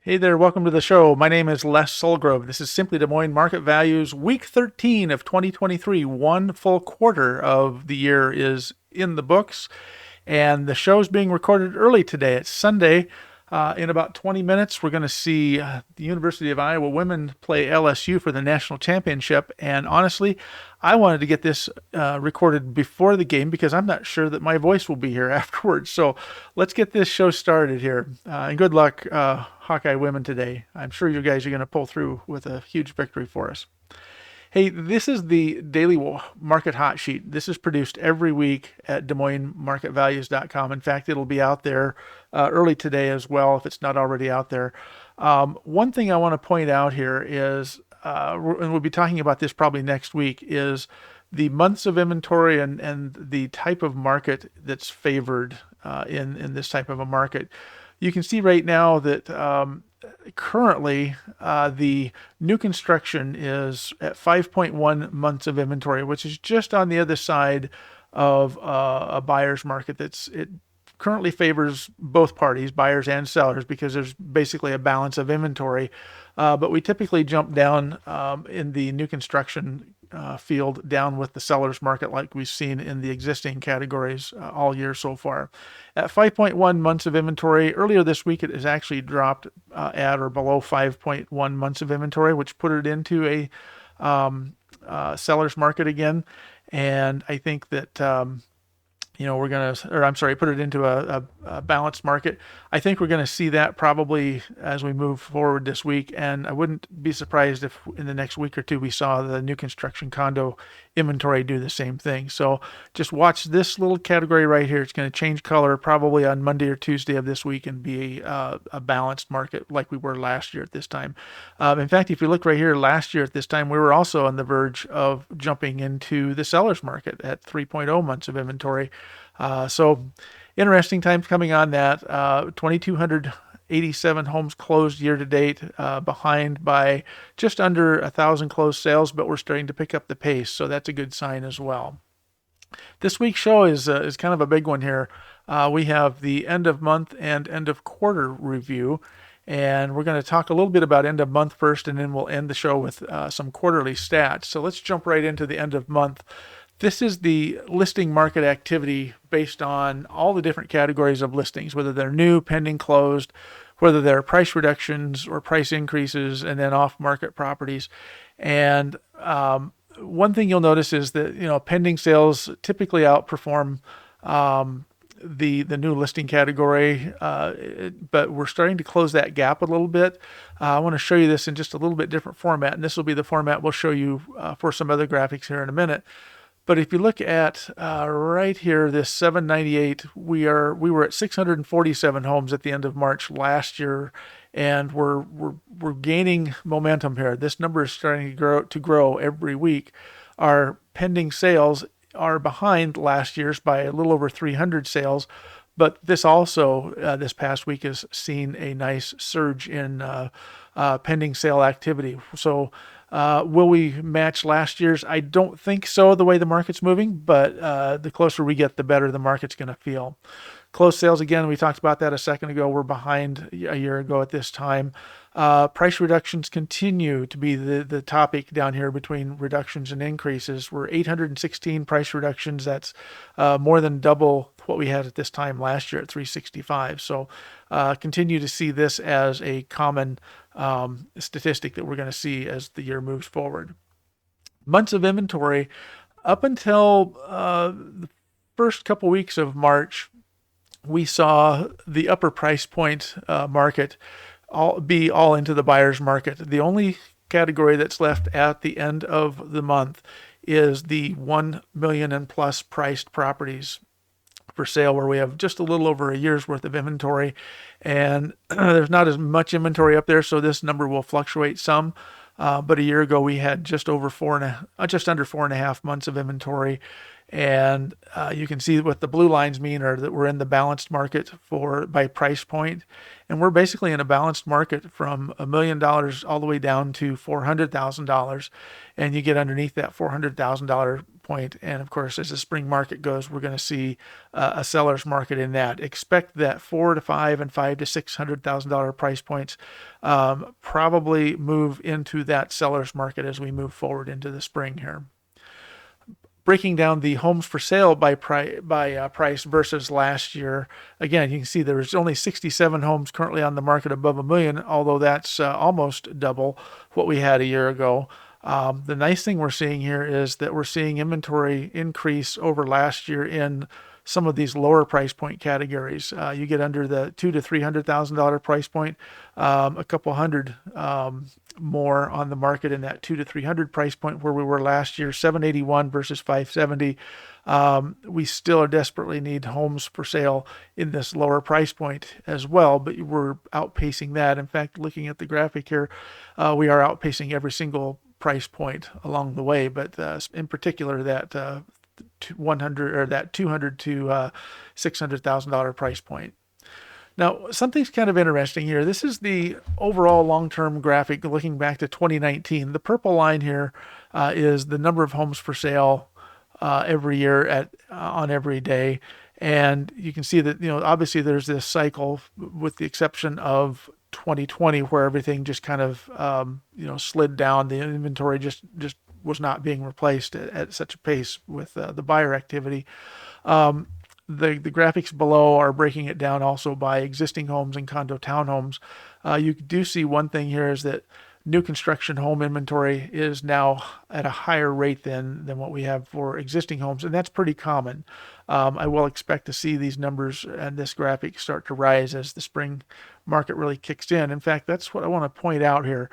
Hey there, welcome to the show. My name is Les Solgrove. This is Simply Des Moines Market Values, week 13 of 2023. One full quarter of the year is in the books, and the show is being recorded early today. It's Sunday. In about 20 minutes, we're going to see the University of Iowa women play LSU for the national championship. And honestly, I wanted to get this recorded before the game because I'm not sure that my voice will be here afterwards. So let's get this show started here. And good luck, Hawkeye women, today. I'm sure you guys are going to pull through with a huge victory for us. Hey, this is the daily market hot sheet. This is produced every week at DesMoinesMarketValues.com. In fact, it'll be out there early today as well if it's not already out there. One thing I want to point out here is, and we'll be talking about this probably next week, is the months of inventory and the type of market that's favored in this type of a market. You can see right now that currently the new construction is at 5.1 months of inventory, which is just on the other side of a buyer's market. It currently favors both parties, buyers and sellers, because there's basically a balance of inventory. But we typically jump down in the new construction field down with the seller's market like we've seen in the existing categories all year so far. At 5.1 months of inventory, earlier this week it has actually dropped at or below 5.1 months of inventory, which put it into a seller's market again. And I think that we're going to, or I'm sorry, put it into a balanced market. I think we're going to see that probably as we move forward this week. And I wouldn't be surprised if in the next week or two we saw the new construction condo inventory do the same thing. So just watch this little category right here. It's going to change color probably on Monday or Tuesday of this week and be a balanced market like we were last year at this time. In fact, if you look right here, last year at this time, we were also on the verge of jumping into the seller's market at 3.0 months of inventory. So interesting times coming on that. 2,287 homes closed year to date, behind by just under 1,000 closed sales, but we're starting to pick up the pace. So that's a good sign as well. This week's show is kind of a big one here. We have the end of month and end of quarter review. And we're going to talk a little bit about end of month first, and then we'll end the show with some quarterly stats. So let's jump right into the end of month. This is the listing market activity based on all the different categories of listings, whether they're new, pending, closed, whether they're price reductions or price increases, and then off-market properties. And one thing you'll notice is that pending sales typically outperform the new listing category, but we're starting to close that gap a little bit. I want to show you this in just a little bit different format, and this will be the format we'll show you for some other graphics here in a minute. But if you look at right here, this 798, we were at 647 homes at the end of March last year, and we're gaining momentum here. This number is starting to grow every week. Our pending sales are behind last year's by a little over 300 sales, but this also this past week has seen a nice surge in pending sale activity. So will we match last year's? I don't think so, the way the market's moving, but the closer we get, the better the market's going to feel. Closed sales, again, we talked about that a second ago. We're behind a year ago at this time. Price reductions continue to be the topic down here between reductions and increases. We're 816 price reductions. That's more than double what we had at this time last year at 365. So continue to see this as a common statistic that we're going to see as the year moves forward. Months of inventory, up until the first couple weeks of March, we saw the upper price point market all into the buyer's market. The only category that's left at the end of the month is the 1 million and plus priced properties for sale, where we have just a little over a year's worth of inventory, and there's not as much inventory up there, so this number will fluctuate some. But a year ago we had just under 4.5 months of inventory, and you can see what the blue lines mean are that we're in the balanced market by price point, and we're basically in a balanced market from $1 million all the way down to $400,000, and you get underneath that $400,000 point. And of course, as the spring market goes, we're going to see a seller's market in that. Expect that $4 to $5 and $5 to $600,000 price points probably move into that seller's market as we move forward into the spring here. Breaking down the homes for sale by price versus last year, again, you can see there's only 67 homes currently on the market above $1 million, although that's almost double what we had a year ago. The nice thing we're seeing here is that we're seeing inventory increase over last year in some of these lower price point categories. You get under the $200,000 to $300,000 price point, a couple hundred more on the market in that $200,000 to $300,000 price point where we were last year, 781 versus 570. We still desperately need homes for sale in this lower price point as well, but we're outpacing that. In fact, looking at the graphic here, we are outpacing every single price point along the way, but in particular that $200,000 to $600,000 price point. Now, something's kind of interesting here. This is the overall long-term graphic looking back to 2019. The purple line here is the number of homes for sale every year on every day. And you can see that, obviously there's this cycle with the exception of 2020 where everything just kind of, slid down. The inventory just was not being replaced at such a pace with the buyer activity. The graphics below are breaking it down also by existing homes and condo townhomes. You do see one thing here is that new construction home inventory is now at a higher rate than what we have for existing homes, and that's pretty common. I will expect to see these numbers and this graphic start to rise as the spring market really kicks in. In fact, that's what I want to point out here.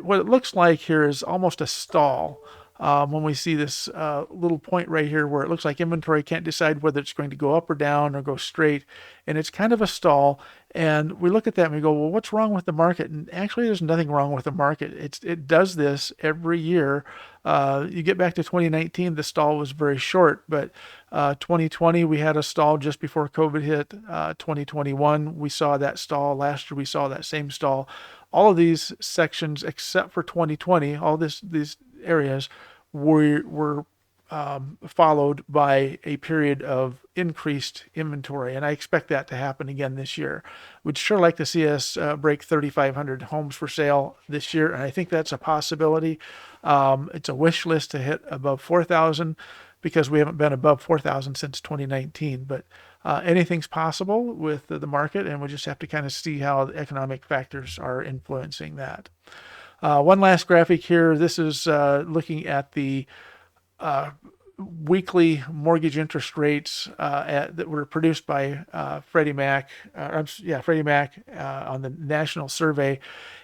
What it looks like here is almost a stall. When we see this little point right here where it looks like inventory can't decide whether it's going to go up or down or go straight, and it's kind of a stall, and we look at that and we go, well, what's wrong with the market? And actually there's nothing wrong with the market. It does this every year. You get back to 2019, the stall was very short, but 2020 we had a stall just before COVID hit. 2021 we saw that stall. Last year we saw that same stall. All of these sections except for 2020, all these areas were followed by a period of increased inventory, and I expect that to happen again this year. Would sure like to see us break 3,500 homes for sale this year, and I think that's a possibility. It's a wish list to hit above 4,000 because we haven't been above 4,000 since 2019, but anything's possible with the market, and we'll just have to kind of see how the economic factors are influencing that. One last graphic here. This is looking at the weekly mortgage interest rates that were produced by Freddie Mac on the national survey.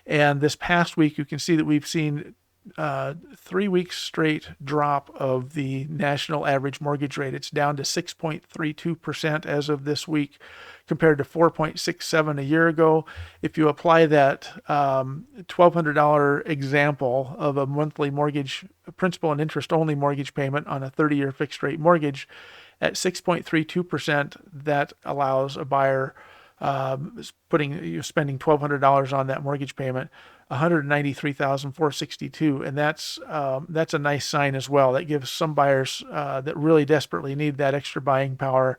And this past week, you can see that we've seen 3 weeks straight drop of the national average mortgage rate. It's down to 6.32% as of this week, compared to 4.67 a year ago. If you apply that $1,200 example of a monthly mortgage, principal and interest only mortgage payment on a 30-year fixed rate mortgage at 6.32%, that allows a buyer spending $1,200 on that mortgage payment, $193,462, and that's a nice sign as well. That gives some buyers that really desperately need that extra buying power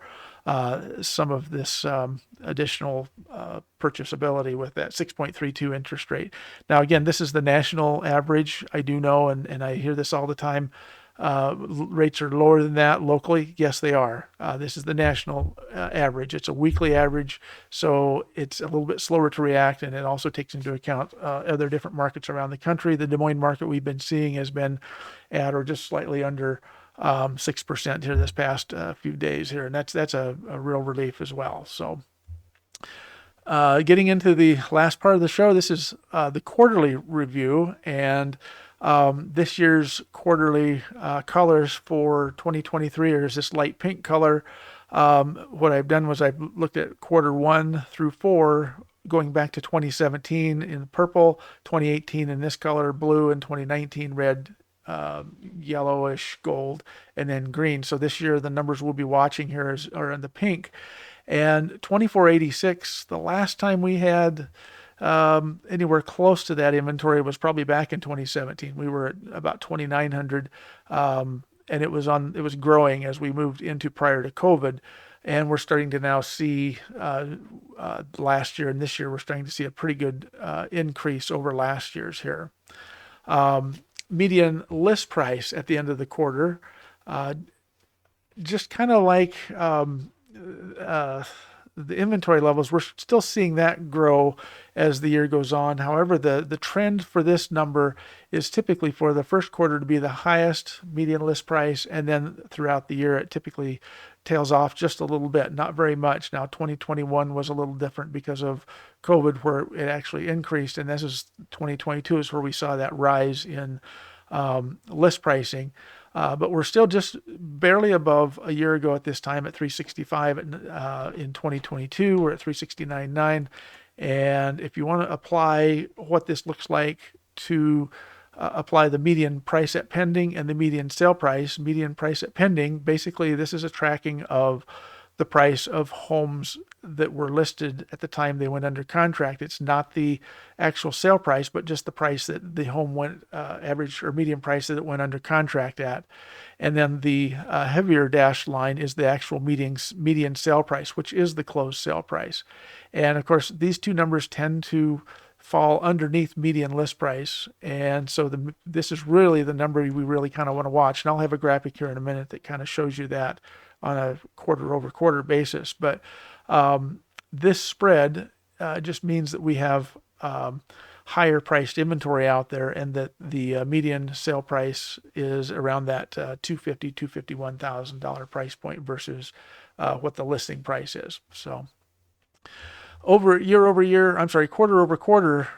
some of this additional purchasability with that 6.32 interest rate. Now, again, this is the national average. I do know, and I hear this all the time, rates are lower than that locally. Yes, they are. This is the national average. It's a weekly average, so it's a little bit slower to react, and it also takes into account other different markets around the country. The Des Moines market we've been seeing has been at or just slightly under 6% here this past few days here, and that's a real relief as well. So getting into the last part of the show, this is the quarterly review, and this year's quarterly colors for 2023 is this light pink color. What I've done was I've looked at quarter 1 through 4 going back to 2017 in purple, 2018 in this color blue, and 2019 red, yellowish gold, and then green. So this year the numbers we'll be watching here are in the pink. And 2486, the last time we had anywhere close to that inventory was probably back in 2017. We were at about 2,900 and it was growing as we moved into prior to COVID. And we're starting to now see last year and this year, we're starting to see a pretty good increase over last year's here. Median list price at the end of the quarter, just kind of like the inventory levels, we're still seeing that grow as the year goes on. However, the trend for this number is typically for the first quarter to be the highest median list price, and then throughout the year it typically tails off just a little bit, not very much. Now 2021 was a little different because of COVID, where it actually increased, and this is 2022 is where we saw that rise in list pricing. But we're still just barely above a year ago at this time at 365 in 2022. We're at 369.9. And if you want to apply what this looks like to apply the median price at pending and the median sale price, median price at pending, basically this is a tracking of the price of homes that were listed at the time they went under contract. It's not the actual sale price, but just the price that the home went average or median price that it went under contract at. And then the heavier dashed line is the actual median sale price, which is the closed sale price. And of course, these two numbers tend to fall underneath median list price. And so this is really the number we really kind of want to watch. And I'll have a graphic here in a minute that kind of shows you that on a quarter over quarter basis. But this spread just means that we have higher priced inventory out there, and that the median sale price is around that $251,000 price point versus what the listing price is. So quarter over quarter,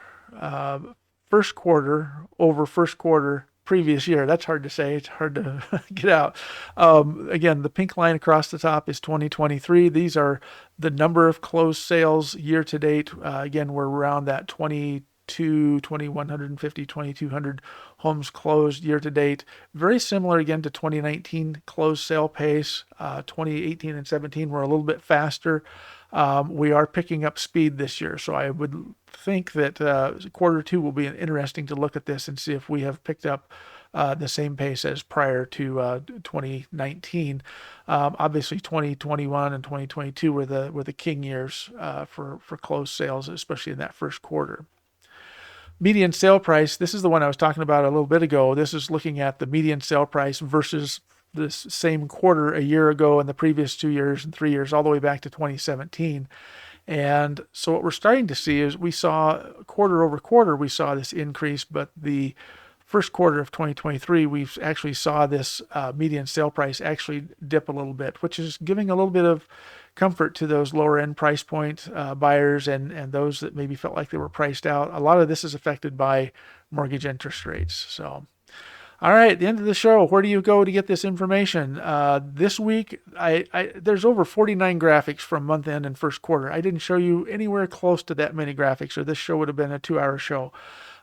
first quarter over first quarter previous year. That's hard to say. It's hard to get out. Again, the pink line across the top is 2023. These are the number of closed sales year to date. Again, we're around that 2,150, 2,200 homes closed year to date. Very similar again to 2019 closed sale pace. 2018 and 17 were a little bit faster. We are picking up speed this year, so I would think that quarter two will be interesting to look at this and see if we have picked up the same pace as prior to 2019. Obviously, 2021 and 2022 were the king years for closed sales, especially in that first quarter. Median sale price, this is the one I was talking about a little bit ago. This is looking at the median sale price versus this same quarter a year ago and the previous 2 years and 3 years, all the way back to 2017. And so what we're starting to see is we saw quarter over quarter, we saw this increase, but the first quarter of 2023, we actually saw this median sale price actually dip a little bit, which is giving a little bit of comfort to those lower end price point buyers and those that maybe felt like they were priced out. A lot of this is affected by mortgage interest rates. So, all right, at the end of the show, where do you go to get this information? This week, there's over 49 graphics from month end and first quarter. I didn't show you anywhere close to that many graphics, or this show would have been a 2-hour show.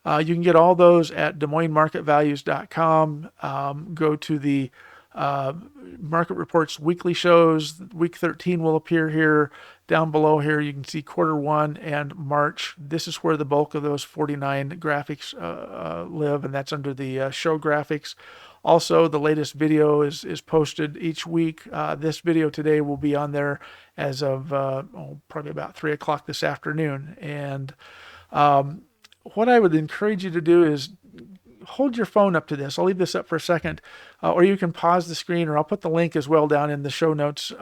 You can get all those at DesMoinesMarketValues.com. Go to the Market Reports weekly shows. Week 13 will appear here. Down below here, you can see quarter one and March. This is where the bulk of those 49 graphics live, and that's under the show graphics. Also, the latest video is posted each week. This video today will be on there as of probably about 3 o'clock this afternoon. And what I would encourage you to do is hold your phone up to this. I'll leave this up for a second, or you can pause the screen, or I'll put the link as well down in the show notes.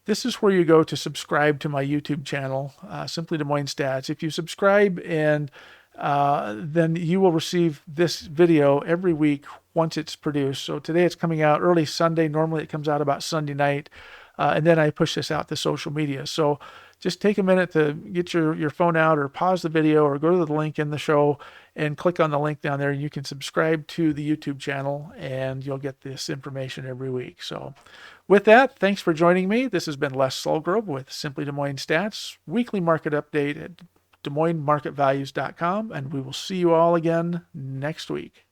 This is where you go to subscribe to my YouTube channel, Simply Des Moines Stats. If you subscribe, and then you will receive this video every week once it's produced. So today it's coming out early Sunday. Normally it comes out about Sunday night, and then I push this out to social media. So just take a minute to get your phone out, or pause the video, or go to the link in the show and click on the link down there. You can subscribe to the YouTube channel, and you'll get this information every week. So with that, thanks for joining me. This has been Les Sulgrove with Simply Des Moines Stats, weekly market update at DesMoinesMarketValues.com, and we will see you all again next week.